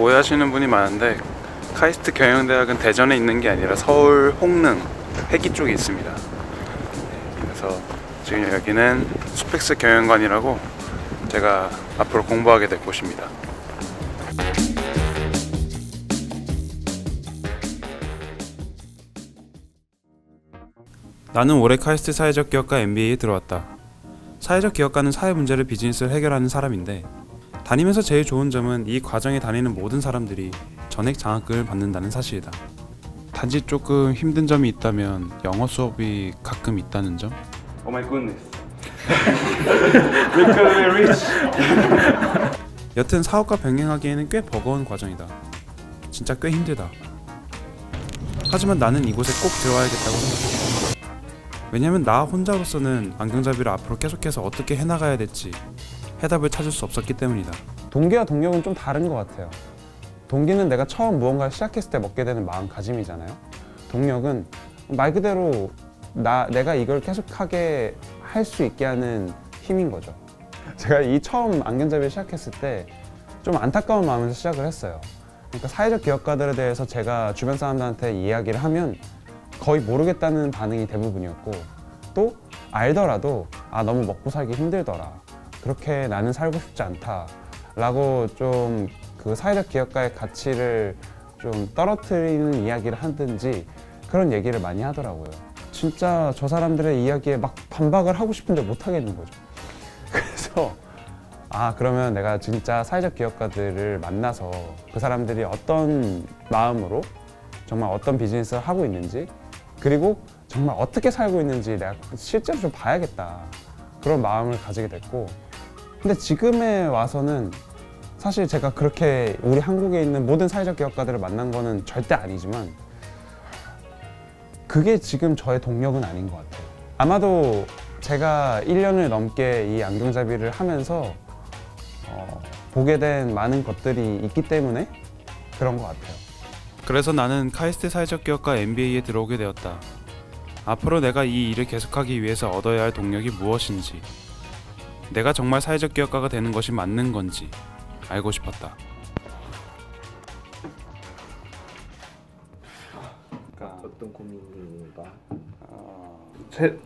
오해하시는 분이 많은데 카이스트 경영대학은 대전에 있는 게 아니라 서울 홍릉 회기 쪽에 있습니다. 그래서 지금 여기는 수펙스 경영관이라고 제가 앞으로 공부하게 될 곳입니다. 나는 올해 카이스트 사회적 기업가 MBA에 들어왔다. 사회적 기업가는 사회 문제를 비즈니스를 해결하는 사람인데, 다니면서 제일 좋은 점은 이 과정에 다니는 모든 사람들이 전액 장학금을 받는다는 사실이다. 단지 조금 힘든 점이 있다면 영어 수업이 가끔 있다는 점? Oh my goodness. We're gonna be rich. 여튼 사업과 병행하기에는 꽤 버거운 과정이다. 진짜 꽤 힘들다. 하지만 나는 이곳에 꼭 들어와야겠다고 생각해. 왜냐면 나 혼자로서는 안경잡이를 앞으로 계속해서 어떻게 해나가야 될지 해답을 찾을 수 없었기 때문이다. 동기와 동력은 좀 다른 것 같아요. 동기는 내가 처음 무언가를 시작했을 때 먹게 되는 마음가짐이잖아요. 동력은 말 그대로 내가 이걸 계속하게 할 수 있게 하는 힘인 거죠. 제가 이 처음 안경잡이를 시작했을 때 좀 안타까운 마음에서 시작을 했어요. 그러니까 사회적 기업가들에 대해서 제가 주변 사람들한테 이야기를 하면 거의 모르겠다는 반응이 대부분이었고, 또 알더라도 너무 먹고 살기 힘들더라, 그렇게 나는 살고 싶지 않다 라고 좀 그 사회적 기업가의 가치를 좀 떨어뜨리는 이야기를 하든지 그런 얘기를 많이 하더라고요. 진짜 저 사람들의 이야기에 막 반박을 하고 싶은데 못 하겠는 거죠. 그래서 그러면 내가 진짜 사회적 기업가들을 만나서 그 사람들이 어떤 마음으로 정말 어떤 비즈니스를 하고 있는지, 그리고 정말 어떻게 살고 있는지 내가 실제로 좀 봐야겠다, 그런 마음을 가지게 됐고, 근데 지금에 와서는 사실 제가 그렇게 우리 한국에 있는 모든 사회적 기업가들을 만난 거는 절대 아니지만 그게 지금 저의 동력은 아닌 것 같아요. 아마도 제가 1년을 넘게 이 안경잡이를 하면서 보게 된 많은 것들이 있기 때문에 그런 것 같아요. 그래서 나는 카이스트 사회적 기업가 MBA에 들어오게 되었다. 앞으로 내가 이 일을 계속하기 위해서 얻어야 할 동력이 무엇인지, 내가 정말 사회적 기업가가 되는 것이 맞는 건지 알고 싶었다. 그러니까 어떤 고민인가?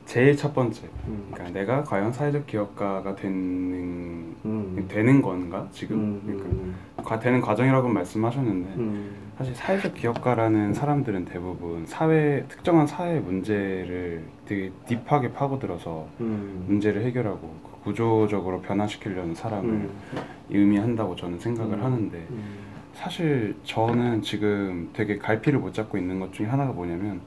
제일 첫 번째, 그러니까 내가 과연 사회적 기업가가 되는 건가 지금? 그러니까 되는 과정이라고 말씀하셨는데 사실 사회적 기업가라는 사람들은 대부분 특정한 사회 문제를 되게 딥하게 파고들어서 문제를 해결하고 구조적으로 변화시키려는 사람을 의미한다고 저는 생각을 하는데, 사실 저는 지금 되게 갈피를 못 잡고 있는 것 중에 하나가 뭐냐면,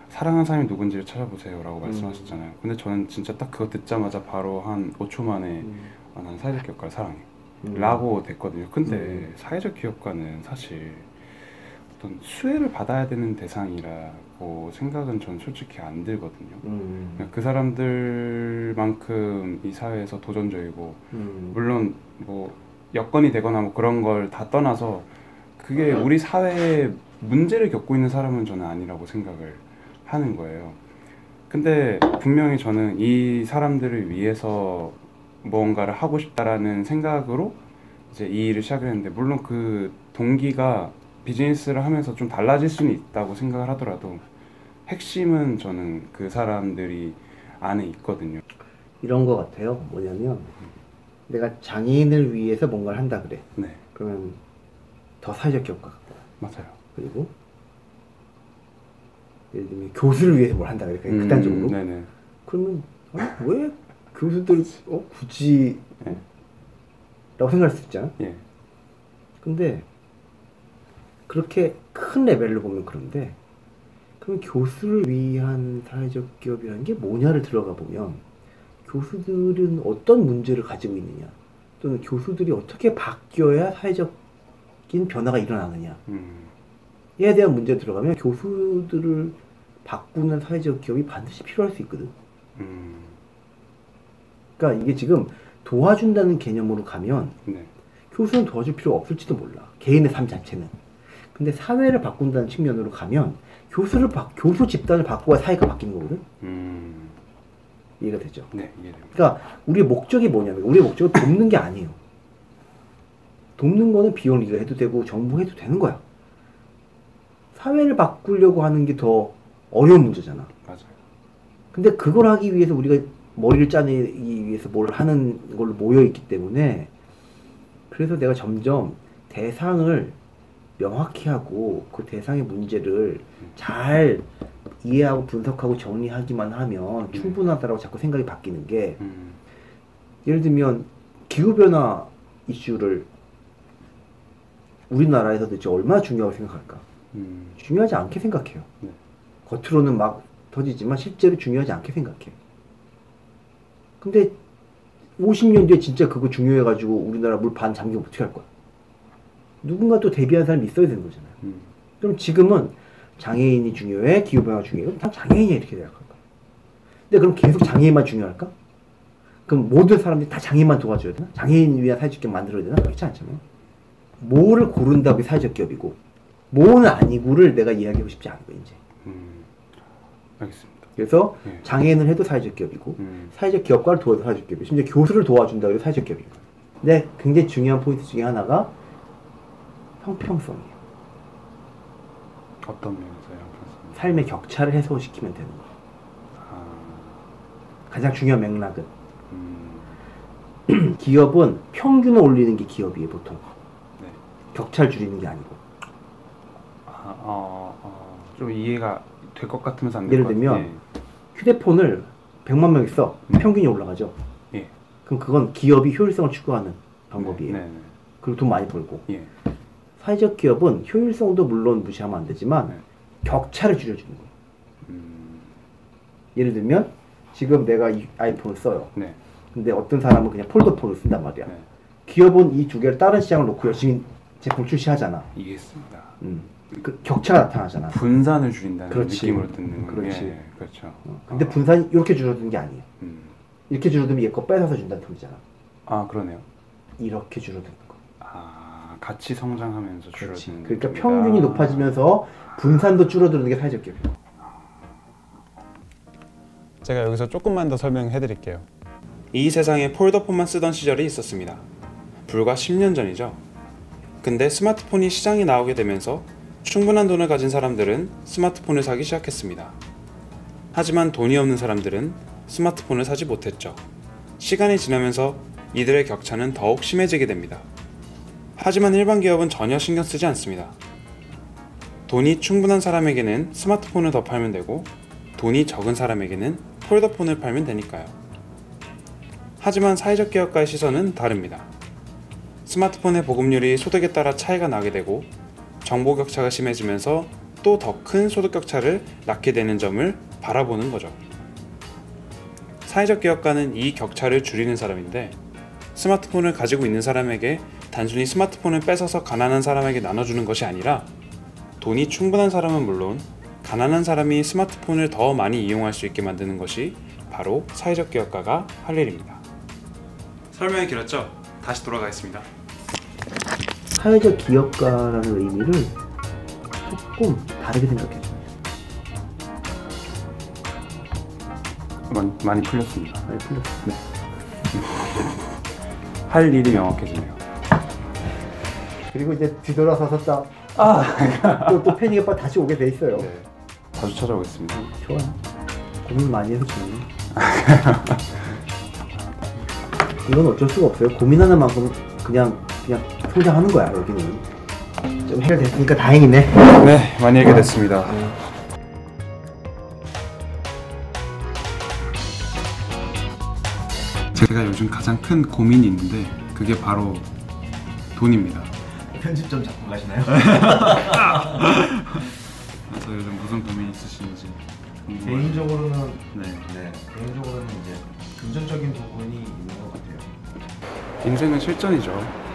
사랑하는 사람이 누군지를 찾아보세요 라고 말씀하셨잖아요. 근데 저는 진짜 딱 그거 듣자마자 바로 한 5초 만에 난 사회적 기업가를 사랑해 라고 됐거든요. 근데 사회적 기업가는 사실 어떤 수혜를 받아야 되는 대상이라고 생각은 전 솔직히 안 들거든요. 그 사람들만큼 이 사회에서 도전적이고, 물론 뭐 여건이 되거나 뭐 그런 걸 다 떠나서 그게 우리 사회에 문제를 겪고 있는 사람은 저는 아니라고 생각을 하는 거예요. 근데 분명히 저는 이 사람들을 위해서 무언가를 하고 싶다라는 생각으로 이제 이 일을 시작을 했는데, 물론 그 동기가 비즈니스를 하면서 좀 달라질 수는 있다고 생각을 하더라도 핵심은 저는 그 사람들이 안에 있거든요. 이런 거 같아요. 뭐냐면 내가 장애인을 위해서 뭔가를 한다 그래. 네. 그러면 더 사회적 기업가 같고. 맞아요. 그리고 예를 들면 교수를 위해서 뭘 한다 그래. 극단적으로. 네네. 그러면 왜 교수들 굳이 네. 라고 생각할 수 있잖아. 예. 근데 그렇게 큰 레벨로 보면 그런데, 그럼 교수를 위한 사회적 기업이라는 게 뭐냐를 들어가 보면, 교수들은 어떤 문제를 가지고 있느냐, 또는 교수들이 어떻게 바뀌어야 사회적인 변화가 일어나느냐, 에 대한 문제에 들어가면 교수들을 바꾸는 사회적 기업이 반드시 필요할 수 있거든. 그러니까 이게 지금 도와준다는 개념으로 가면 네. 교수는 도와줄 필요가 없을지도 몰라, 개인의 삶 자체는. 근데 사회를 바꾼다는 측면으로 가면 교수 집단을 바꿔야 사회가 바뀌는 거거든. 이해가 되죠? 네, 이해됩니다. 그러니까 우리의 목적이 뭐냐면, 우리의 목적은 돕는 게 아니에요. 돕는 거는 비용 네가 해도 되고 정부 해도 되는 거야. 사회를 바꾸려고 하는 게 더 어려운 문제잖아. 맞아요. 근데 그걸 하기 위해서 우리가 머리를 짜내기 위해서 뭘 하는 걸로 모여 있기 때문에 그래서 내가 점점 대상을 명확히 하고 그 대상의 문제를 잘 이해하고 분석하고 정리하기만 하면 충분하다라고 자꾸 생각이 바뀌는 게 예를 들면 기후변화 이슈를 우리나라에서 대체 얼마나 중요하게 생각할까? 중요하지 않게 생각해요. 네. 겉으로는 막 터지지만 실제로 중요하지 않게 생각해. 근데 50년 뒤에 진짜 그거 중요해가지고 우리나라 물 반 잠기면 어떻게 할 거야? 누군가 또 대비한 사람이 있어야 되는 거잖아요. 그럼 지금은 장애인이 중요해? 기후변화가 중요해? 그럼 다 장애인이야 이렇게 생각할까? 근데 그럼 계속 장애인만 중요할까? 그럼 모든 사람들이 다 장애인만 도와줘야 되나? 장애인 위한 사회적 기업 만들어야 되나? 그렇지 않잖아요. 뭐를 고른다고 사회적 기업이고 뭐는 아니고를 내가 이야기하고 싶지 않은 거야 이제. 알겠습니다. 그래서 네. 장애인을 해도 사회적 기업이고 사회적 기업가를 도와도 사회적 기업이고 심지어 교수를 도와준다고 해도 사회적 기업인 거야. 근데 굉장히 중요한 포인트 중에 하나가 형평성이에요. 어떤 면에서요? 형평성? 삶의 격차를 해소시키면 되는 거예요. 아, 가장 중요한 맥락은 기업은 평균을 올리는 게 기업이에요 보통. 네. 격차를 줄이는 게 아니고. 좀 이해가 될 것 같으면서 안 될 예를 것 들면 같아요. 휴대폰을 100만 명이 써. 평균이 올라가죠. 예. 그럼 그건 기업이 효율성을 추구하는 방법이에요. 네. 그리고 돈 많이 벌고. 예. 사회적 기업은 효율성도 물론 무시하면 안 되지만 네. 격차를 줄여주는 거예요. 예를 들면 지금 내가 이 아이폰을 써요. 네. 근데 어떤 사람은 그냥 폴더폰을 쓴단 말이야. 네. 기업은 이 두 개를 다른 시장을 놓고 열심히 제품 출시하잖아. 이해했습니다. 그 격차가 나타나잖아. 분산을 줄인다는 그렇지. 느낌으로 듣는 거예요. 그렇지. 예, 그렇죠. 근데 분산이 이렇게 줄어드는 게 아니에요. 음. 이렇게 줄어들면 얘 거 뺏어서 준다는 소리잖아. 아, 그러네요. 이렇게 줄어드는 거. 아, 같이 성장하면서 그렇지. 줄어드는. 그러니까 겁니다. 평균이 높아지면서 분산도 줄어드는 게 사회적 기업이에요. 제가 여기서 조금만 더 설명해 드릴게요. 이 세상에 폴더폰만 쓰던 시절이 있었습니다. 불과 10년 전이죠. 근데 스마트폰이 시장에 나오게 되면서 충분한 돈을 가진 사람들은 스마트폰을 사기 시작했습니다. 하지만 돈이 없는 사람들은 스마트폰을 사지 못했죠. 시간이 지나면서 이들의 격차는 더욱 심해지게 됩니다. 하지만 일반 기업은 전혀 신경 쓰지 않습니다. 돈이 충분한 사람에게는 스마트폰을 더 팔면 되고 돈이 적은 사람에게는 폴더폰을 팔면 되니까요. 하지만 사회적 기업가의 시선은 다릅니다. 스마트폰의 보급률이 소득에 따라 차이가 나게 되고 정보 격차가 심해지면서 또 더 큰 소득 격차를 낳게 되는 점을 바라보는 거죠. 사회적 기업가는 이 격차를 줄이는 사람인데 스마트폰을 가지고 있는 사람에게 단순히 스마트폰을 뺏어서 가난한 사람에게 나눠주는 것이 아니라 돈이 충분한 사람은 물론 가난한 사람이 스마트폰을 더 많이 이용할 수 있게 만드는 것이 바로 사회적 기업가가 할 일입니다. 설명이 길었죠? 다시 돌아가겠습니다. 사회적 기업가라는 의미를 조금 다르게 생각해 줘요. 많이 풀렸습니다. 많이 풀렸어. 네. 할 일이 명확해지네요. 그리고 이제 뒤돌아서서 또 패닉에 다시 오게 돼 있어요. 네. 자주 찾아오겠습니다. 좋아. 고민 많이 해서 좋네. 이건 어쩔 수가 없어요. 고민하는 만큼 그냥 성장하는 거야. 여기는 좀 해결됐으니까 다행이네. 네, 많이 해결됐습니다. 제가 요즘 가장 큰 고민이 있는데 그게 바로 돈입니다. 편집 좀 잡고 가시나요? 그래서 요즘 무슨 고민이 있으신지 궁금해요. 개인적으로는 네. 개인적으로는 이제 금전적인 부분이 있는 것 같아요. 인생은 실전이죠.